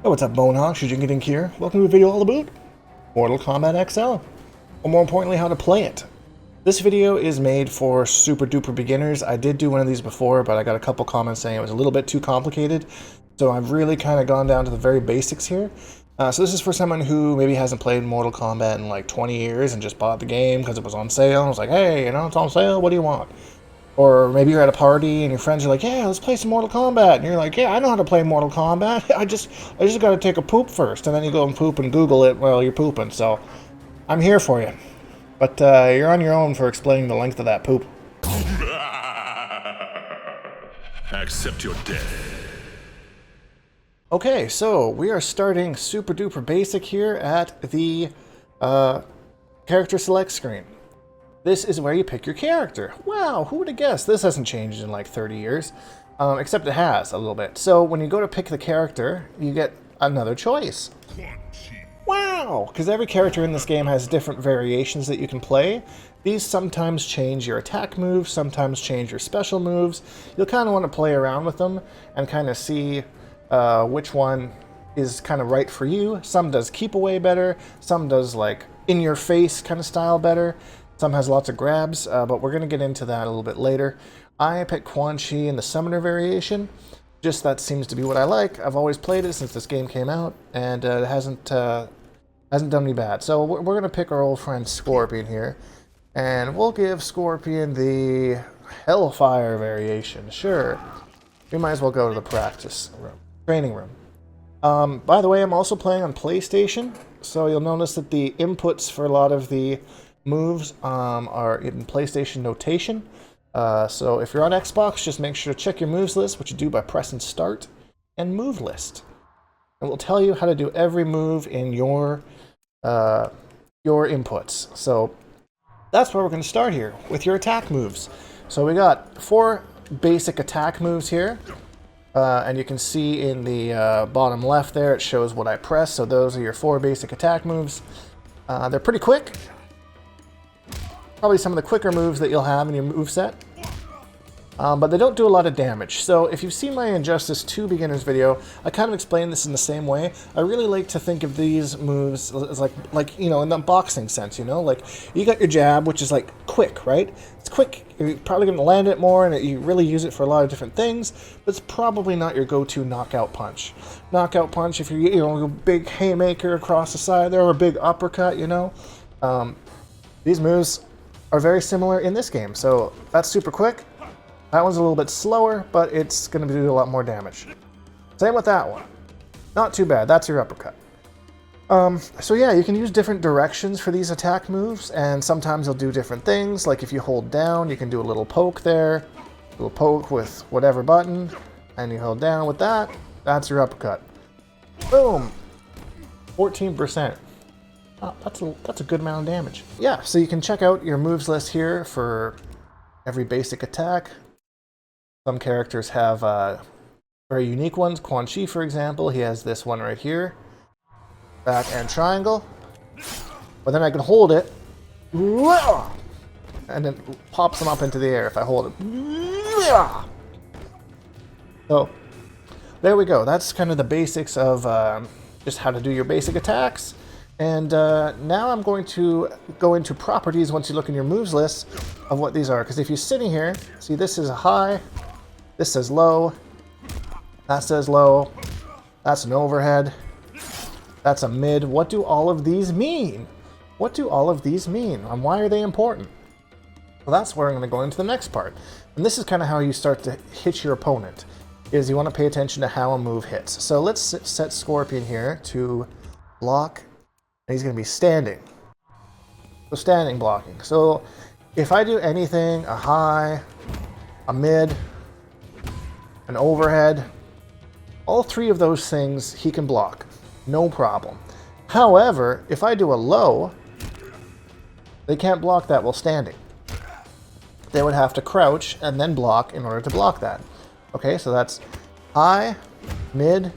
Hey, what's up, Bonehog? Shujinkydink here. Welcome to a video all about Mortal Kombat XL, or more importantly, how to play it. This video is made for super duper beginners. I did do one of these before, but I got a couple comments saying it was a little bit too complicated, so I've really kind of gone down to the very basics here. So this is for someone who maybe hasn't played Mortal Kombat in like 20 years and just bought the game because it was on sale. I was like, hey, it's on sale, what do you want? Or maybe you're at a party and your friends are like, yeah, let's play some Mortal Kombat. And you're like, yeah, I know how to play Mortal Kombat. I just got to take a poop first. And then you go and poop and Google it while you're pooping. So I'm here for you. But you're on your own for explaining the length of that poop. Accept your death. Okay, so we are starting super duper basic here at the character select screen. This is where you pick your character. Wow, who would have guessed? This hasn't changed in like 30 years, except it has a little bit. So when you go to pick the character, you get another choice. Wow, because every character in this game has different variations that you can play. These sometimes change your attack moves, sometimes change your special moves. You'll kind of want to play around with them and kind of see which one is kind of right for you. Some does keep away better, some does like in your face kind of style better. Some has lots of grabs, but we're going to get into that a little bit later. I picked Quan Chi in the Summoner variation. Just that seems to be what I like. I've always played it since this game came out, and it hasn't done me bad. So we're going to pick our old friend Scorpion here, and we'll give Scorpion the Hellfire variation. Sure. We might as well go to the practice room, training room. By the way, I'm also playing on PlayStation, so you'll notice that the inputs for a lot of the moves are in PlayStation notation. So if you're on Xbox, just make sure to check your moves list, which you do by pressing start and move list. It will tell you how to do every move in your inputs. So that's where we're going to start here with your attack moves. So we got 4 basic attack moves here. And you can see in the bottom left there, it shows what I press. So those are your 4 basic attack moves. They're pretty quick. Probably some of the quicker moves that you'll have in your moveset. But they don't do a lot of damage. So if you've seen my Injustice 2 beginners video, I kind of explained this in the same way. I really like to think of these moves as like in the boxing sense, like you got your jab, which is like quick, right? It's quick. You're probably going to land it more, and you really use it for a lot of different things, but it's probably not your go-to knockout punch. Knockout punch, if you're a big haymaker across the side there, or a big uppercut, these moves are very similar in this game. So that's super quick. That one's a little bit slower, but it's going to do a lot more damage. Same with that one. Not too bad. That's your uppercut. So yeah, you can use different directions for these attack moves, and sometimes they'll do different things. Like if you hold down, you can do a little poke there. A little poke with whatever button, and you hold down with that. That's your uppercut. Boom! 14%. Oh, that's a good amount of damage. Yeah, so you can check out your moves list here for every basic attack. Some characters have very unique ones. Quan Chi, for example, he has this one right here. Back and triangle. But then I can hold it. And it pops them up into the air if I hold it. So, there we go. That's kind of the basics of just how to do your basic attacks. And now I'm going to go into properties once you look in your moves list of what these are. Because if you're sitting here, see this is a high, this says low, that says low, that's an overhead, that's a mid. What do all of these mean? What do all of these mean? And why are they important? Well, that's where I'm going to go into the next part. And this is kind of how you start to hit your opponent, is you want to pay attention to how a move hits. So let's set Scorpion here to block. And he's going to be standing. So standing blocking. So if I do anything, a high, a mid, an overhead, all 3 of those things he can block. No problem. However, if I do a low, they can't block that while standing. They would have to crouch and then block in order to block that. Okay, so that's high, mid,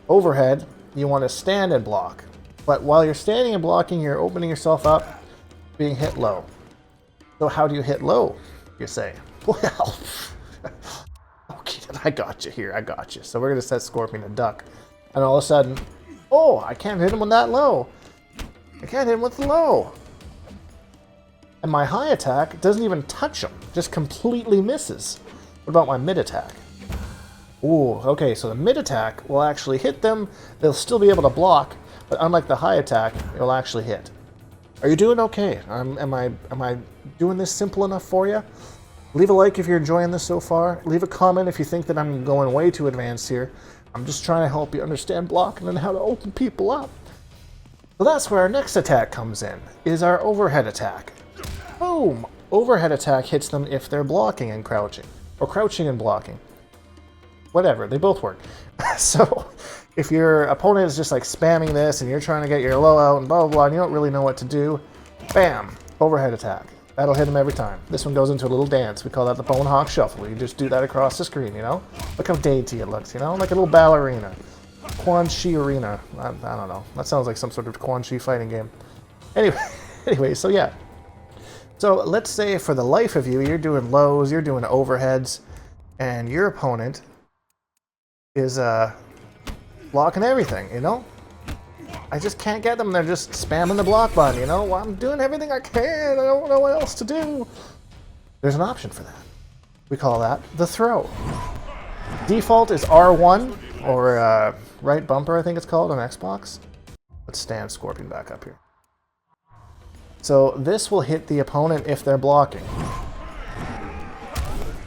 overhead. You want to stand and block. But while you're standing and blocking, you're opening yourself up, being hit low. So how do you hit low, you say? Well, okay, I got you here. I got you. So we're going to set Scorpion to duck. And all of a sudden, oh, I can't hit him with that low. I can't hit him with the low. And my high attack doesn't even touch him, just completely misses. What about my mid attack? Ooh, okay, so the mid attack will actually hit them. They'll still be able to block, but unlike the high attack, it will actually hit. Are you doing okay? Am I doing this simple enough for you? Leave a like if you're enjoying this so far. Leave a comment if you think that I'm going way too advanced here. I'm just trying to help you understand blocking and how to open people up. So that's where our next attack comes in, is our overhead attack. Boom! Overhead attack hits them if they're blocking and crouching, or crouching and blocking. Whatever, they both work. So, if your opponent is just like spamming this and you're trying to get your low out and blah blah blah and you don't really know what to do, bam! Overhead attack. That'll hit them every time. This one goes into a little dance. We call that the Bone Hawk Shuffle. You just do that across the screen, you know? Look how dainty it looks, you know? Like a little ballerina. Quan Chi Arena. I don't know. That sounds like some sort of Quan Chi fighting game. Anyway, so yeah. So let's say for the life of you, you're doing lows, you're doing overheads, and your opponent is blocking everything, you know? I just can't get them. They're just spamming the block button, you know? Well, I'm doing everything I can. I don't know what else to do. There's an option for that. We call that the throw. Default is R1, or right bumper, I think it's called on Xbox. Let's stand Scorpion back up here. So this will hit the opponent if they're blocking.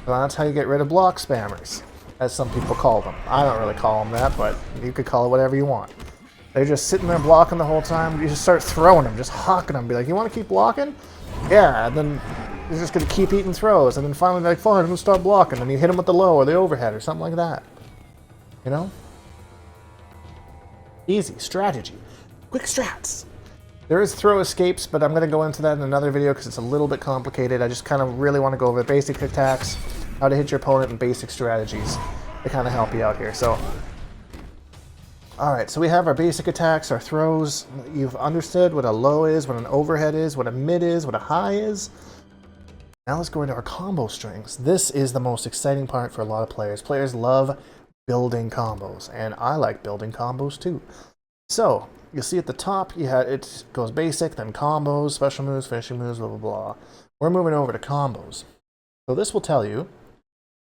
So that's how you get rid of block spammers, as some people call them. I don't really call them that, but you could call it whatever you want. They're just sitting there blocking the whole time. You just start throwing them, just hawking them. Be like, you want to keep blocking? Yeah, and then you're just going to keep eating throws. And then finally, like, fine, I'm going to start blocking. And you hit them with the low or the overhead or something like that. You know? Easy. Strategy. Quick strats. There is throw escapes, but I'm going to go into that in another video because it's a little bit complicated. I just kind of really want to go over basic attacks, how to hit your opponent, and basic strategies to kind of help you out here. So, alright, so we have our basic attacks, our throws. You've understood what a low is, what an overhead is, what a mid is, what a high is. Now let's go into our combo strings. This is the most exciting part for a lot of players. Players love building combos, and I like building combos too. So, you'll see at the top, it goes basic, then combos, special moves, finishing moves, blah, blah, blah. We're moving over to combos. So this will tell you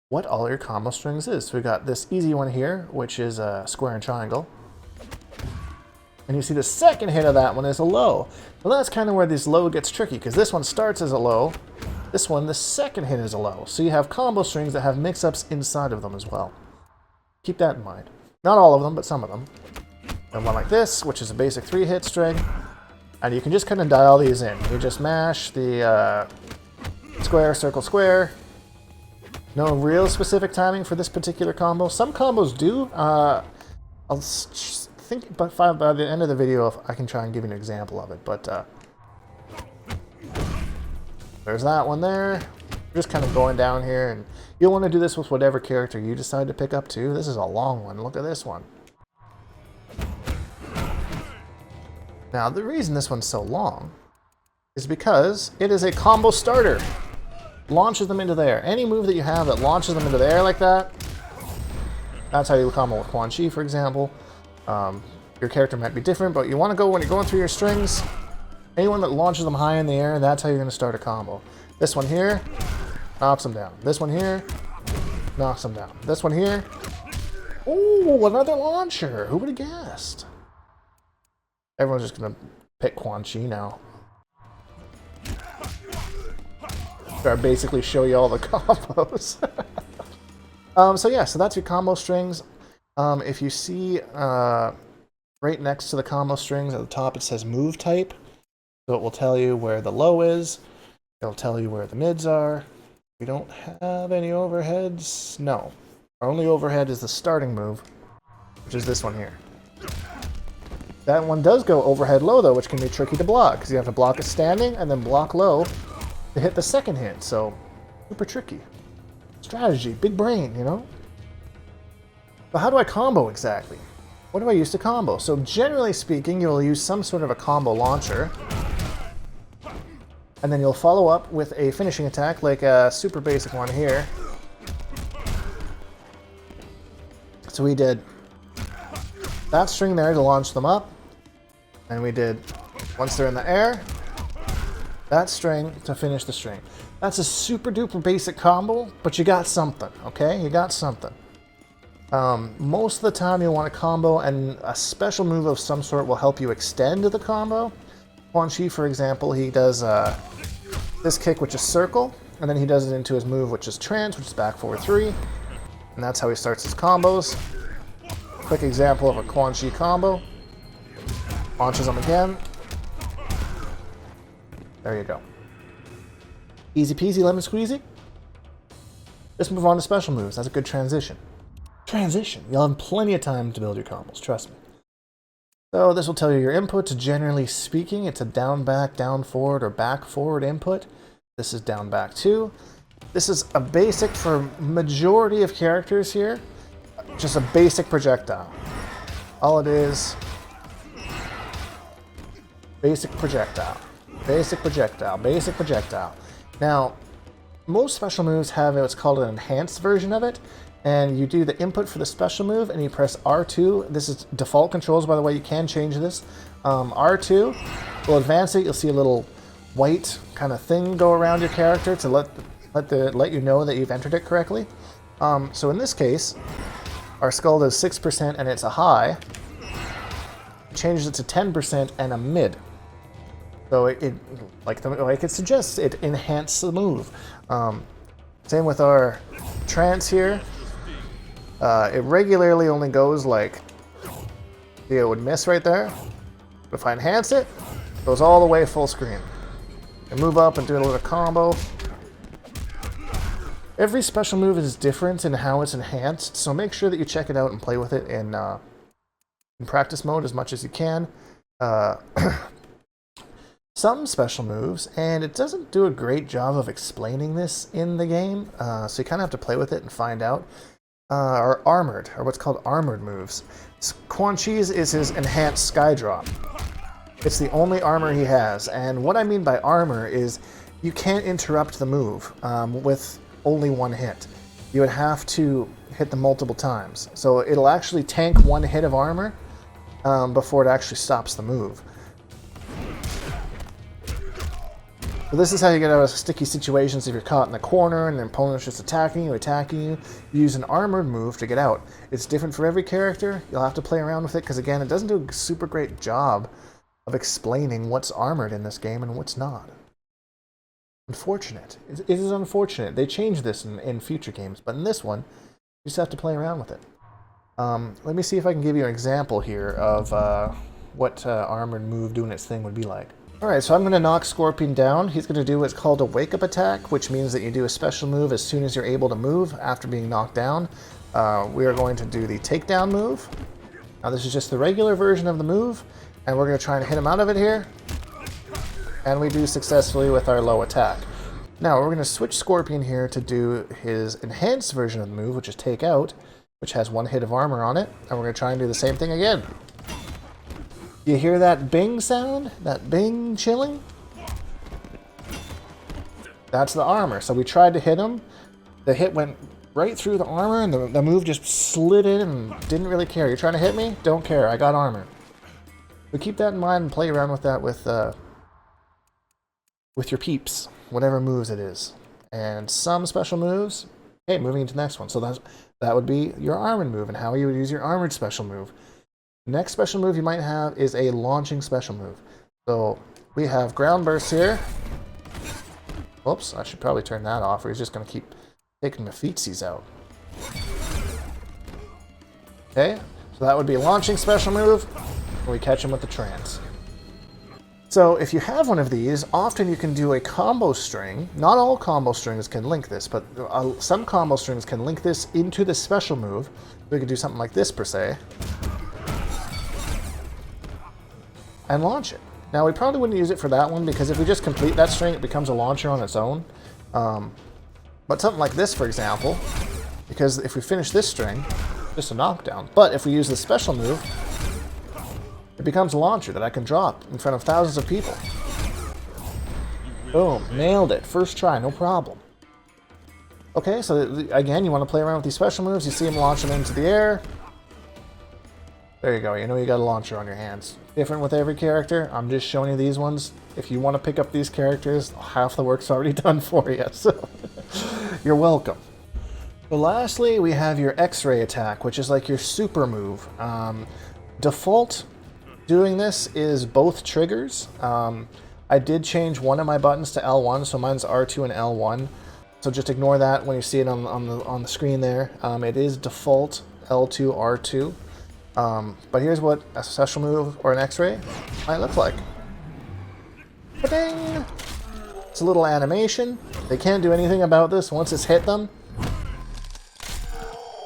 what all your combo strings is. So we got this easy one here, which is a square and triangle. And you see the second hit of that one is a low. Well, that's kind of where this low gets tricky, because this one starts as a low. This one, the second hit is a low. So you have combo strings that have mix-ups inside of them as well. Keep that in mind. Not all of them, but some of them. And one like this, which is a basic 3-hit string. And you can just kind of dial these in. You just mash the square, circle, square. No real specific timing for this particular combo. Some combos do. I'll think by the end of the video I can try and give you an example of it. But there's that one there. Just kind of going down here. And you'll want to do this with whatever character you decide to pick up too. This is a long one. Look at this one. Now, the reason this one's so long is because it is a combo starter. Launches them into the air. Any move that you have that launches them into the air like that, that's how you combo with Quan Chi, for example. Your character might be different, but you want to go when you're going through your strings. Anyone that launches them high in the air, that's how you're going to start a combo. This one here knocks them down. This one here knocks them down. This one here. Ooh, another launcher. Who would have guessed? Everyone's just going to pick Quan Chi now. So I basically show you all the combos. So yeah, so that's your combo strings. If you see right next to the combo strings at the top, it says move type. So it will tell you where the low is. It'll tell you where the mids are. We don't have any overheads. No. Our only overhead is the starting move, which is this one here. That one does go overhead low, though, which can be tricky to block, because you have to block it standing and then block low to hit the second hit, so super tricky. Strategy, big brain, you know? But how do I combo exactly? What do I use to combo? So generally speaking, you'll use some sort of a combo launcher, and then you'll follow up with a finishing attack, like a super basic one here. So we did that string there to launch them up. And we did, once they're in the air, that string to finish the string. That's a super duper basic combo, but you got something, okay? You got something. Most of the time you want a combo, and a special move of some sort will help you extend the combo. Quan Chi, for example, he does this kick, which is circle, and then he does it into his move, which is trance, which is back forward 3. And that's how he starts his combos. Quick example of a Quan Chi combo. Launches them again. There you go. Easy peasy, lemon squeezy. Let's move on to special moves. That's a good transition. Transition. You'll have plenty of time to build your combos, trust me. So this will tell you your inputs. Generally speaking, it's a down, back, down, forward, or back, forward input. This is down, back 2. This is a basic for majority of characters here. Just a basic projectile. All it is, basic projectile. Basic projectile. Basic projectile. Now, most special moves have what's called an enhanced version of it, and you do the input for the special move, and you press R2. This is default controls, by the way. You can change this. R2 will advance it. You'll see a little white kind of thing go around your character to let you know that you've entered it correctly. So in this case, our skull does 6% and it's a high. It changes it to 10% and a mid. So like it suggests, it enhances the move. Same with our trance here. It regularly only goes like, see, it would miss right there. But if I enhance it, it goes all the way full screen. And move up and do a little combo. Every special move is different in how it's enhanced, so make sure that you check it out and play with it in practice mode as much as you can. Some special moves, and it doesn't do a great job of explaining this in the game, so you kind of have to play with it and find out, are armored, or what's called armored moves. Quan Chi's is his enhanced sky drop. It's the only armor he has, and what I mean by armor is you can't interrupt the move with only one hit. You would have to hit them multiple times. So it'll actually tank one hit of armor before it actually stops the move. So this is how you get out of sticky situations if you're caught in a corner and the opponent's just attacking you. You use an armored move to get out. It's different for every character. You'll have to play around with it because, again, it doesn't do a super great job of explaining what's armored in this game and what's not. Unfortunate. It is unfortunate. They changed this in future games, but in this one, you just have to play around with it. Let me see if I can give you an example here of what armored move doing its thing would be like. Alright, so I'm going to knock Scorpion down. He's going to do what's called a wake-up attack, which means that you do a special move as soon as you're able to move after being knocked down. We are going to do the takedown move. Now this is just the regular version of the move, and we're going to try and hit him out of it here. And we do successfully with our low attack. Now we're going to switch Scorpion here to do his enhanced version of the move, which is Take Out, which has one hit of armor on it, and we're going to try and do the same thing again. You hear that bing sound? That bing chilling? That's the armor. So we tried to hit him. The hit went right through the armor, and the move just slid in and didn't really care. You're trying to hit me? Don't care. I got armor. So keep that in mind and play around with that with your peeps, whatever moves it is. And some special moves, hey, moving into the next one. So that would be your armored move and how you would use your armored special move. Next special move you might have is a launching special move. So we have ground bursts here. Whoops, I should probably turn that off, or he's just going to keep taking the feetsies out. Okay, so that would be a launching special move, and we catch him with the trance. So if you have one of these, often you can do a combo string. Not all combo strings can link this, but some combo strings can link this into the special move. We could do something like this, per se, and launch it. Now, we probably wouldn't use it for that one, because if we just complete that string, it becomes a launcher on its own. But something like this, for example, because if we finish this string, just a knockdown. But if we use the special move, it becomes a launcher that I can drop in front of thousands of people. Boom, nailed it. First try, no problem. Okay, so again, you want to play around with these special moves. You see him launch them into the air. There you go. You know you got a launcher on your hands. Different with every character. I'm just showing you these ones. If you want to pick up these characters, half the work's already done for you. So you're welcome. So lastly, we have your X-ray attack, which is like your super move. Default doing this is both triggers. I did change one of my buttons to L1, so mine's R2 and L1. So just ignore that when you see it on the screen there. It is default L2, R2. But here's what a special move or an X-ray might look like. Ba-ding! It's a little animation. They can't do anything about this once it's hit them.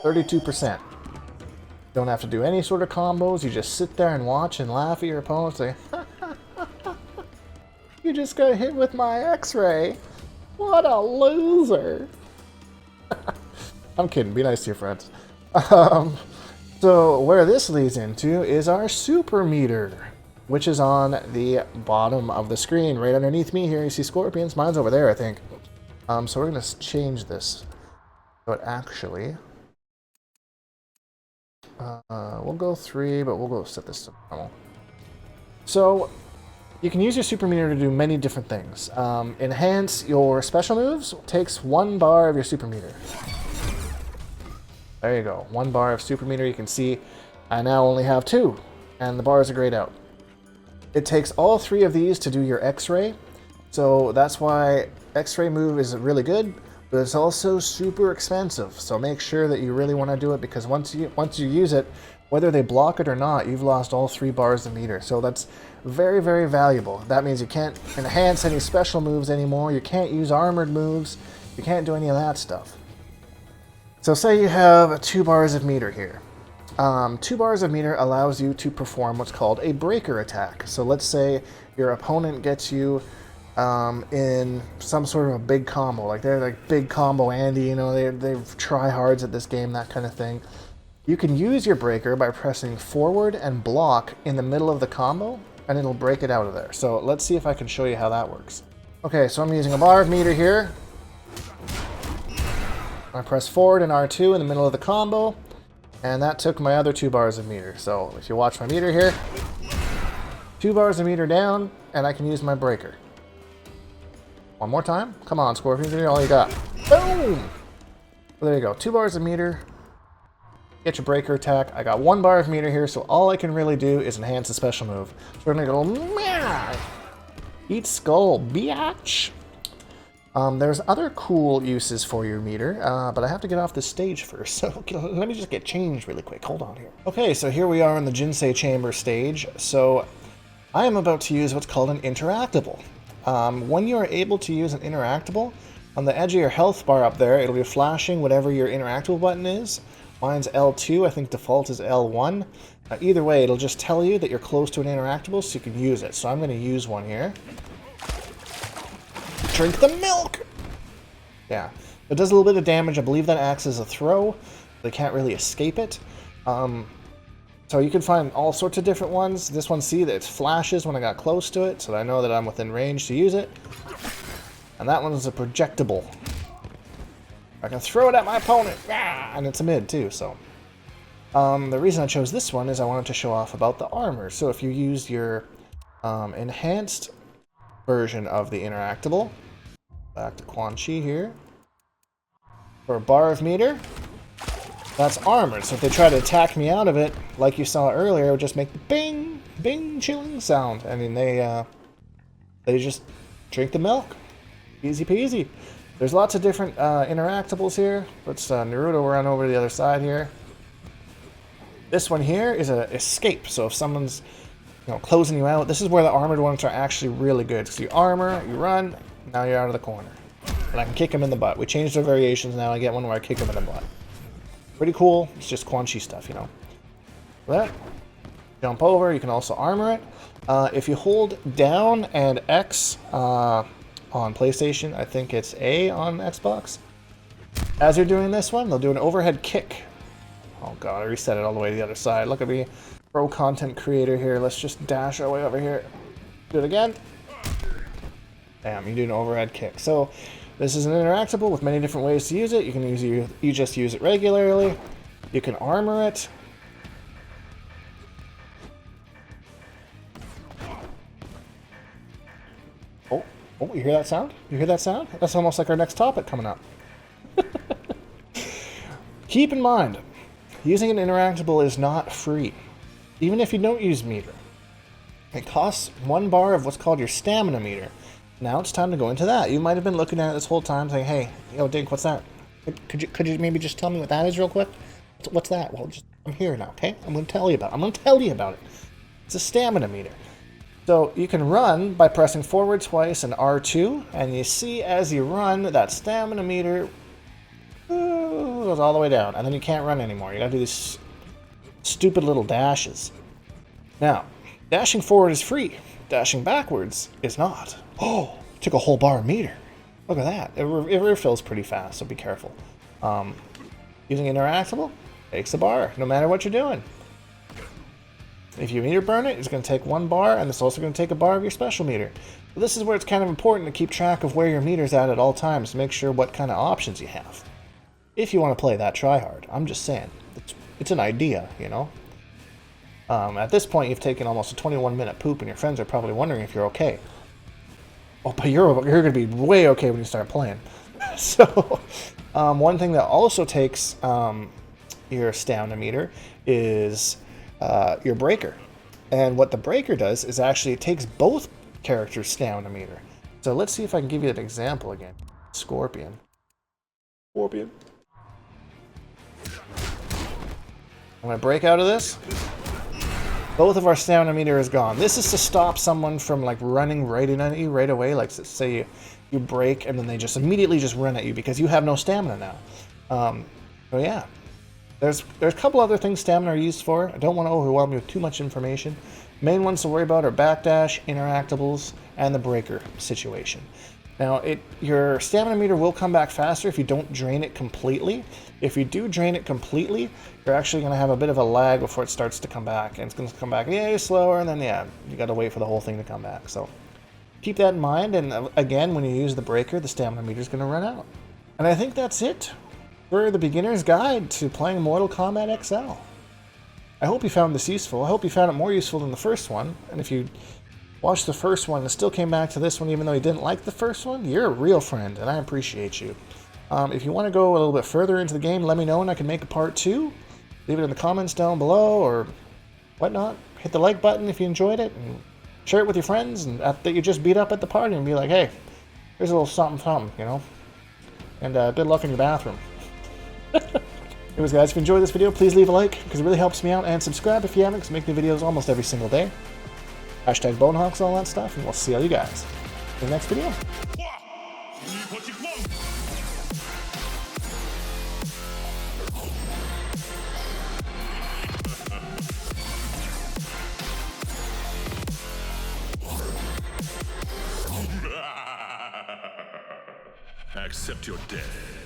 32%. Don't have to do any sort of combos. You just sit there and watch and laugh at your opponent. Say, you just got hit with my X-ray. What a loser. I'm kidding. Be nice to your friends. So where this leads into is our super meter, which is on the bottom of the screen. Right underneath me here, you see scorpions. Mine's over there, I think. So we're going to change this. So it actually... we'll go 3, but we'll go set this to normal. So you can use your super meter to do many different things. Enhance your special moves takes 1 bar of your super meter. There you go, 1 bar of super meter. You can see I now only have 2, and the bars are grayed out. It takes all 3 of these to do your X-ray, so that's why X-ray move is really good. But it's also super expensive, so make sure that you really want to do it, because once you use it, whether they block it or not, you've lost all 3 bars of meter. So that's very, very valuable. That means you can't enhance any special moves anymore, you can't use armored moves, you can't do any of that stuff. So say you have 2 bars of meter here. 2 bars of meter allows you to perform what's called a breaker attack. So let's say your opponent gets you in some sort of a big combo, like they're like big combo Andy, you know, they've try-hards at this game, that kind of thing. You can use your breaker by pressing forward and block in the middle of the combo, and it'll break it out of there. So let's see if I can show you how that works. Okay, so I'm using a bar of meter here. I press forward and R2 in the middle of the combo, and that took my other 2 bars of meter. So if you watch my meter here, 2 bars of meter down, and I can use my breaker. One more time. Come on, Scorpions, give me all you got. Boom! Well, there you go. 2 bars of meter. Get your breaker attack. I got 1 bar of meter here, so all I can really do is enhance the special move. So we're gonna go, meow! Eat skull, biatch! There's other cool uses for your meter, but I have to get off this stage first, so let me just get changed really quick. Hold on here. Okay, so here we are in the Jinsei Chamber stage. So I am about to use what's called an Interactable. When you are able to use an Interactable, on the edge of your health bar up there, it'll be flashing whatever your Interactable button is. Mine's L2, I think default is L1. Either way, it'll just tell you that you're close to an Interactable, so you can use it. So I'm going to use one here. Drink the milk! Yeah, it does a little bit of damage. I believe that acts as a throw. They can't really escape it. So you can find all sorts of different ones. This one, see that it flashes when I got close to it, so that I know that I'm within range to use it. And that one is a projectable. I can throw it at my opponent, and it's a mid too, so. The reason I chose this one is I wanted to show off about the armor. So if you use your enhanced version of the Interactable, back to Quan Chi here, for a bar of meter, that's armored. So if they try to attack me out of it, like you saw earlier, it would just make the bing, bing, chilling sound. I mean, they just drink the milk. Easy peasy. There's lots of different Interactables here. Let's Naruto run over to the other side here. This one here is an escape. So if someone's closing you out, this is where the armored ones are actually really good. So you armor, you run, now you're out of the corner. And I can kick him in the butt. We changed the variations now. I get one where I kick him in the butt. Pretty cool. It's just Quan Chi stuff, That. Jump over. You can also armor it. If you hold down and X on PlayStation, I think it's A on Xbox. As you're doing this one, they'll do an overhead kick. Oh god, I reset it all the way to the other side. Look at me. Pro content creator here. Let's just dash our way over here. Do it again. Bam, you do an overhead kick. So this is an Interactable with many different ways to use it. You can you just use it regularly. You can armor it. Oh, you hear that sound? You hear that sound? That's almost like our next topic coming up. Keep in mind, using an interactable is not free, even if you don't use meter. It costs 1 bar of what's called your stamina meter. Now it's time to go into that. You might have been looking at it this whole time saying, hey, yo, Dink, what's that? Could you maybe just tell me what that is real quick? What's that? Well, I'm here now, okay? I'm going to tell you about it. It's a stamina meter. So you can run by pressing forward twice and R2, and you see as you run, that stamina meter goes all the way down, and then you can't run anymore. You gotta do these stupid little dashes. Now, dashing forward is free. Dashing backwards is not. Oh, took a whole bar meter. Look at that. It refills pretty fast, so be careful. Using interactable takes a bar, no matter what you're doing. If you meter burn it, it's going to take 1 bar, and it's also going to take a bar of your special meter. So this is where it's kind of important to keep track of where your meter's at all times to make sure what kind of options you have. If you want to play that tryhard, I'm just saying. It's an idea, you know? At this point, you've taken almost a 21-minute poop, and your friends are probably wondering if you're okay. Oh, but you're going to be way okay when you start playing. So, one thing that also takes your stamina meter is your breaker. And what the breaker does is actually it takes both characters' stamina meter. So let's see if I can give you an example again. Scorpion. I'm going to break out of this. Both of our stamina meter is gone. This is to stop someone from like running right in at you right away. Like say you break and then they just immediately just run at you because you have no stamina now. So yeah. There's a couple other things stamina are used for. I don't want to overwhelm you with too much information. Main ones to worry about are backdash, interactables, and the breaker situation. Now, your stamina meter will come back faster if you don't drain it completely. If you do drain it completely, you're actually going to have a bit of a lag before it starts to come back. And it's going to come back slower, and then you got to wait for the whole thing to come back. So keep that in mind, and again, when you use the breaker, the stamina meter is going to run out. And I think that's it for the beginner's guide to playing Mortal Kombat XL. I hope you found this useful. I hope you found it more useful than the first one. And if you watched the first one and still came back to this one even though you didn't like the first one, you're a real friend, and I appreciate you. If you want to go a little bit further into the game, let me know and I can make a part 2. Leave it in the comments down below or whatnot. Hit the like button if you enjoyed it, and share it with your friends and that you just beat up at the party and be like, hey, here's a little something, you know? And good luck in your bathroom. Anyways, guys, if you enjoyed this video, please leave a like, because it really helps me out, and subscribe if you haven't, because I make new videos almost every single day. Hashtag Bonehawks, all that stuff, and we'll see all you guys in the next video. Accept your death.